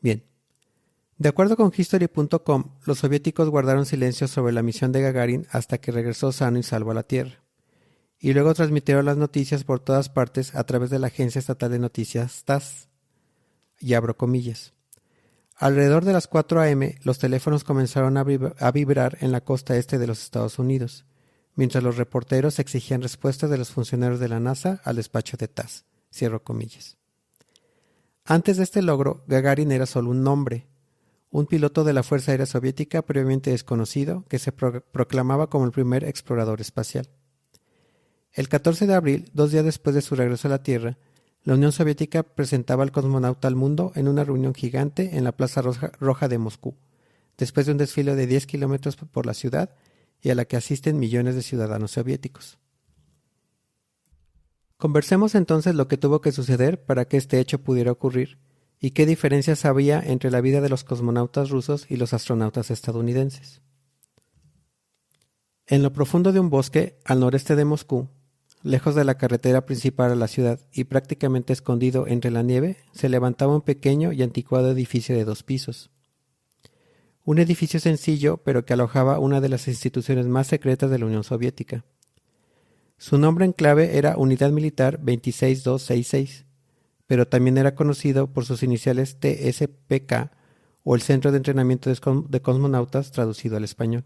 Bien, de acuerdo con History.com, los soviéticos guardaron silencio sobre la misión de Gagarin hasta que regresó sano y salvo a la Tierra, y luego transmitieron las noticias por todas partes a través de la agencia estatal de noticias TASS, y abro comillas. Alrededor de las 4 a.m., los teléfonos comenzaron a vibrar en la costa este de los Estados Unidos, mientras los reporteros exigían respuestas de los funcionarios de la NASA al despacho de TASS. Cierro comillas. Antes de este logro, Gagarin era solo un nombre, un piloto de la Fuerza Aérea Soviética previamente desconocido que se proclamaba como el primer explorador espacial. El 14 de abril, 2 días después de su regreso a la Tierra, la Unión Soviética presentaba al cosmonauta al mundo en una reunión gigante en la Plaza Roja de Moscú, después de un desfile de 10 kilómetros por la ciudad y a la que asisten millones de ciudadanos soviéticos. Conversemos entonces lo que tuvo que suceder para que este hecho pudiera ocurrir y qué diferencias había entre la vida de los cosmonautas rusos y los astronautas estadounidenses. En lo profundo de un bosque, al noreste de Moscú, lejos de la carretera principal a la ciudad y prácticamente escondido entre la nieve, se levantaba un pequeño y anticuado edificio de 2 pisos. Un edificio sencillo, pero que alojaba una de las instituciones más secretas de la Unión Soviética. Su nombre en clave era Unidad Militar 26266, pero también era conocido por sus iniciales TSPK o el Centro de Entrenamiento de Cosmonautas traducido al español.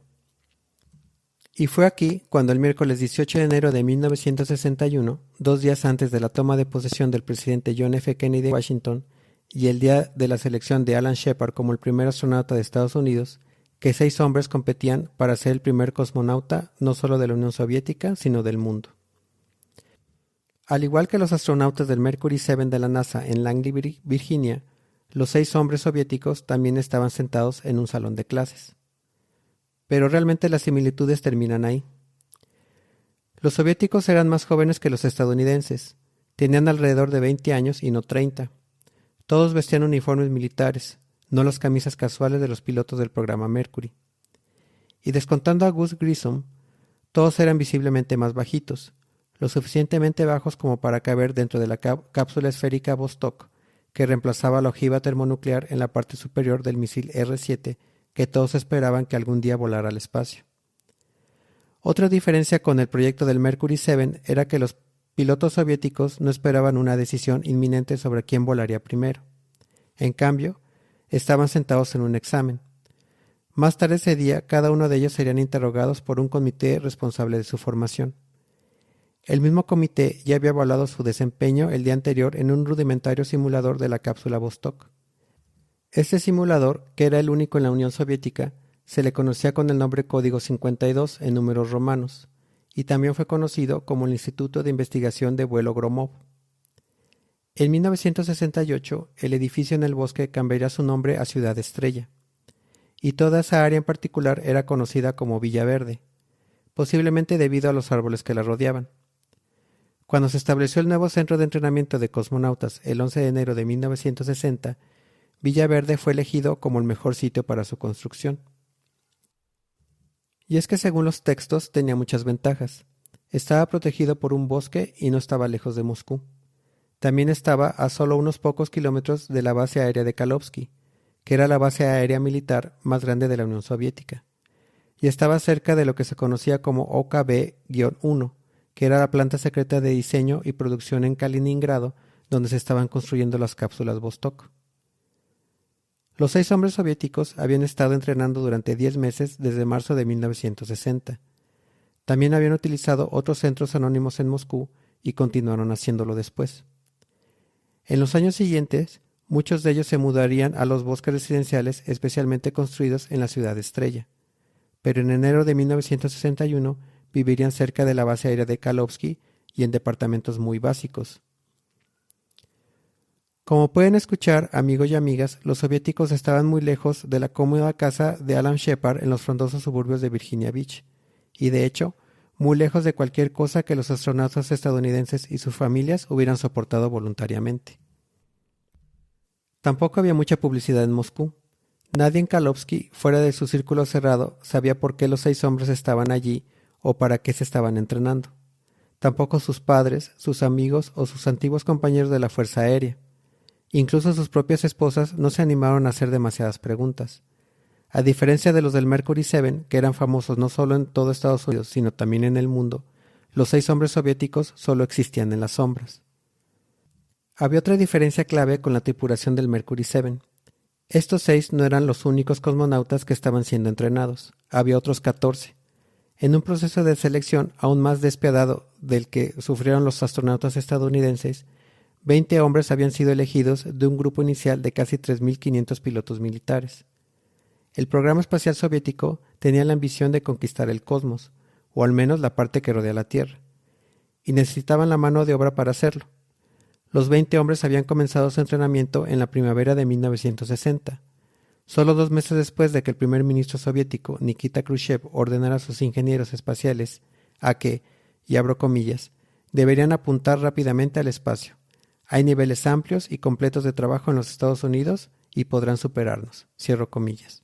Y fue aquí cuando el miércoles 18 de enero de 1961, 2 días antes de la toma de posesión del presidente John F. Kennedy de Washington y el día de la selección de Alan Shepard como el primer astronauta de Estados Unidos, que 6 hombres competían para ser el primer cosmonauta no solo de la Unión Soviética, sino del mundo. Al igual que los astronautas del Mercury 7 de la NASA en Langley, Virginia, los 6 hombres soviéticos también estaban sentados en un salón de clases. Pero realmente las similitudes terminan ahí. Los soviéticos eran más jóvenes que los estadounidenses, tenían alrededor de 20 años y no 30. Todos vestían uniformes militares, no las camisas casuales de los pilotos del programa Mercury. Y descontando a Gus Grissom, todos eran visiblemente más bajitos, lo suficientemente bajos como para caber dentro de la cápsula esférica Vostok, que reemplazaba la ojiva termonuclear en la parte superior del misil R-7 que todos esperaban que algún día volara al espacio. Otra diferencia con el proyecto del Mercury 7 era que los pilotos soviéticos no esperaban una decisión inminente sobre quién volaría primero. En cambio, estaban sentados en un examen. Más tarde ese día, cada uno de ellos serían interrogados por un comité responsable de su formación. El mismo comité ya había evaluado su desempeño el día anterior en un rudimentario simulador de la cápsula Vostok. Este simulador, que era el único en la Unión Soviética, se le conocía con el nombre Código 52 en números romanos, y también fue conocido como el Instituto de Investigación de Vuelo Gromov. En 1968, el edificio en el bosque cambiaría su nombre a Ciudad Estrella, y toda esa área en particular era conocida como Villa Verde, posiblemente debido a los árboles que la rodeaban. Cuando se estableció el nuevo centro de entrenamiento de cosmonautas el 11 de enero de 1960, Villa Verde fue elegido como el mejor sitio para su construcción. Y es que según los textos tenía muchas ventajas. Estaba protegido por un bosque y no estaba lejos de Moscú. También estaba a solo unos pocos kilómetros de la base aérea de Kalovsky, que era la base aérea militar más grande de la Unión Soviética. Y estaba cerca de lo que se conocía como OKB-1, que era la planta secreta de diseño y producción en Kaliningrado, donde se estaban construyendo las cápsulas Vostok. Los 6 hombres soviéticos habían estado entrenando durante 10 meses desde marzo de 1960. También habían utilizado otros centros anónimos en Moscú y continuaron haciéndolo después. En los años siguientes, muchos de ellos se mudarían a los bosques residenciales especialmente construidos en la ciudad estrella. Pero en enero de 1961 vivirían cerca de la base aérea de Kalovsky y en departamentos muy básicos. Como pueden escuchar, amigos y amigas, los soviéticos estaban muy lejos de la cómoda casa de Alan Shepard en los frondosos suburbios de Virginia Beach, y de hecho, muy lejos de cualquier cosa que los astronautas estadounidenses y sus familias hubieran soportado voluntariamente. Tampoco había mucha publicidad en Moscú. Nadie en Kalovsky, fuera de su círculo cerrado, sabía por qué los 6 hombres estaban allí o para qué se estaban entrenando. Tampoco sus padres, sus amigos o sus antiguos compañeros de la Fuerza Aérea. Incluso sus propias esposas no se animaron a hacer demasiadas preguntas. A diferencia de los del Mercury 7, que eran famosos no solo en todo Estados Unidos, sino también en el mundo, los 6 hombres soviéticos solo existían en las sombras. Había otra diferencia clave con la tripulación del Mercury 7. Estos 6 no eran los únicos cosmonautas que estaban siendo entrenados. Había otros 14. En un proceso de selección aún más despiadado del que sufrieron los astronautas estadounidenses, 20 hombres habían sido elegidos de un grupo inicial de casi 3.500 pilotos militares. El programa espacial soviético tenía la ambición de conquistar el cosmos, o al menos la parte que rodea la Tierra, y necesitaban la mano de obra para hacerlo. Los 20 hombres habían comenzado su entrenamiento en la primavera de 1960. Solo 2 meses después de que el primer ministro soviético, Nikita Khrushchev, ordenara a sus ingenieros espaciales a que, y abro comillas, deberían apuntar rápidamente al espacio. Hay niveles amplios y completos de trabajo en los Estados Unidos y podrán superarnos, cierro comillas.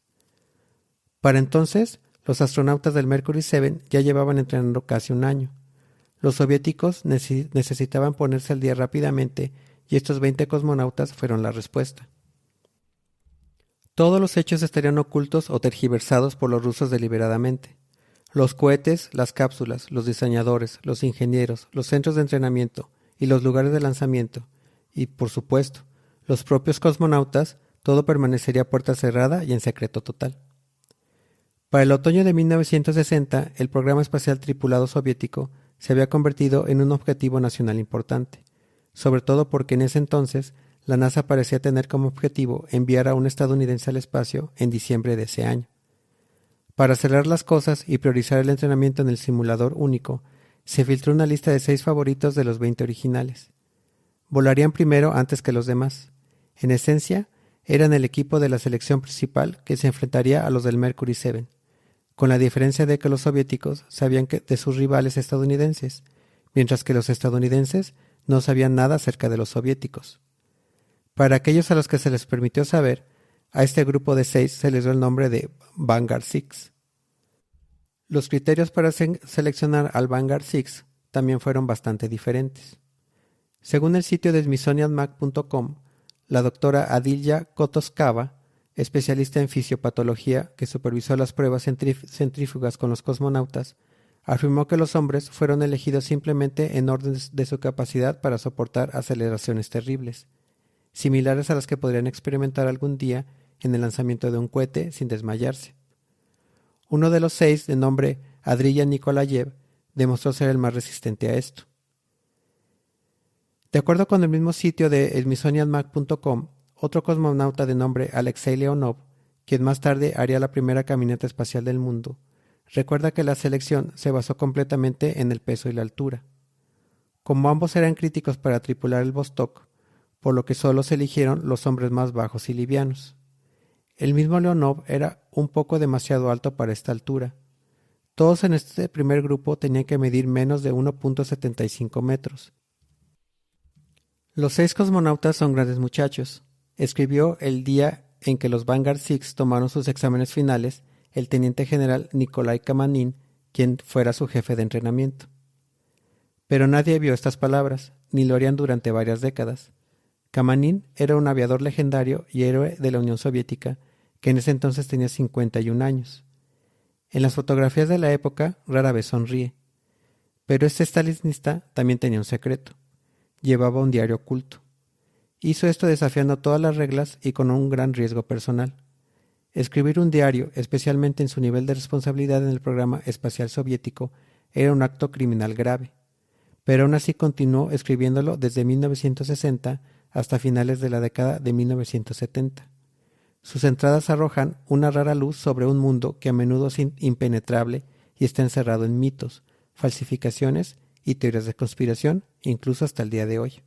Para entonces, los astronautas del Mercury 7 ya llevaban entrenando casi un año. Los soviéticos necesitaban ponerse al día rápidamente y estos 20 cosmonautas fueron la respuesta. Todos los hechos estarían ocultos o tergiversados por los rusos deliberadamente. Los cohetes, las cápsulas, los diseñadores, los ingenieros, los centros de entrenamiento y los lugares de lanzamiento, y, por supuesto, los propios cosmonautas, todo permanecería a puerta cerrada y en secreto total. Para el otoño de 1960, el programa espacial tripulado soviético se había convertido en un objetivo nacional importante, sobre todo porque en ese entonces la NASA parecía tener como objetivo enviar a un estadounidense al espacio en diciembre de ese año. Para acelerar las cosas y priorizar el entrenamiento en el simulador único, se filtró una lista de 6 favoritos de los 20 originales. Volarían primero antes que los demás. En esencia, eran el equipo de la selección principal que se enfrentaría a los del Mercury 7, con la diferencia de que los soviéticos sabían de sus rivales estadounidenses, mientras que los estadounidenses no sabían nada acerca de los soviéticos. Para aquellos a los que se les permitió saber, a este grupo de 6 se les dio el nombre de Vanguard 6. Los criterios para seleccionar al Vanguard 6 también fueron bastante diferentes. Según el sitio de smithsonianmag.com, la doctora Adilya Kotoskava, especialista en fisiopatología que supervisó las pruebas centrífugas con los cosmonautas, afirmó que los hombres fueron elegidos simplemente en orden de su capacidad para soportar aceleraciones terribles, similares a las que podrían experimentar algún día en el lanzamiento de un cohete sin desmayarse. Uno de los 6, de nombre Andriy Nikolayev, demostró ser el más resistente a esto. De acuerdo con el mismo sitio de smithsonianmag.com, otro cosmonauta de nombre Alexei Leonov, quien más tarde haría la primera caminata espacial del mundo, recuerda que la selección se basó completamente en el peso y la altura. Como ambos eran críticos para tripular el Vostok, por lo que solo se eligieron los hombres más bajos y livianos. El mismo Leonov era un poco demasiado alto para esta altura. Todos en este primer grupo tenían que medir menos de 1.75 metros. Los 6 cosmonautas son grandes muchachos, escribió el día en que los Vanguard 6 tomaron sus exámenes finales el teniente general Nikolai Kamanin, quien fuera su jefe de entrenamiento. Pero nadie vio estas palabras, ni lo harían durante varias décadas. Kamanin era un aviador legendario y héroe de la Unión Soviética, que en ese entonces tenía 51 años. En las fotografías de la época rara vez sonríe. Pero este stalinista también tenía un secreto. Llevaba un diario oculto. Hizo esto desafiando todas las reglas y con un gran riesgo personal. Escribir un diario, especialmente en su nivel de responsabilidad en el programa espacial soviético, era un acto criminal grave. Pero aún así continuó escribiéndolo desde 1960 hasta finales de la década de 1970. Sus entradas arrojan una rara luz sobre un mundo que a menudo es impenetrable y está encerrado en mitos, falsificaciones y teorías de conspiración, incluso hasta el día de hoy.